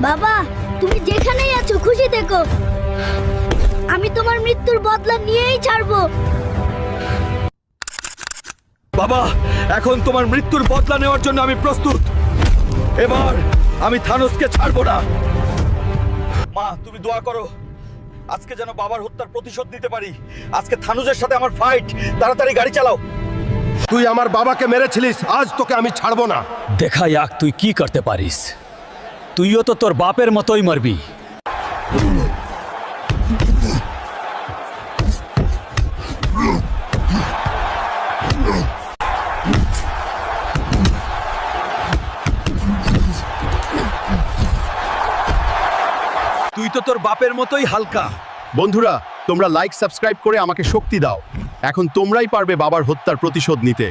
বাবা, তুমি যেখানেই আছো খুশি থেকো। আমি তোমার মৃত্যুর বদলা নিয়েই ছাড়বো। বাবা, এখন তোমার মৃত্যুর বদলা নেওয়ার জন্য আমি প্রস্তুত। এবার আমি থানোসকে ছাড়বো না। মা, তুমি দোয়া করো আজকে যেন বাবার হত্যার প্রতিশোধ নিতে পারি। আজকে থানুজের সাথে আমার ফাইট। তাড়াতাড়ি গাড়ি চালাও। তুই আমার বাবাকে মেরেছিলিস, আজ তোকে আমি ছাড়বো না। দেখা যাক তুই কি করতে পারিস। তুইও তো তোর বাপের মতোই মরবি। তুই তো তোর বাপের মতোই হালকা। বন্ধুরা, তোমরা লাইক সাবস্ক্রাইব করে আমাকে শক্তি দাও। এখন তোমরাই পারবে বাবার হত্যার প্রতিশোধ নিতে।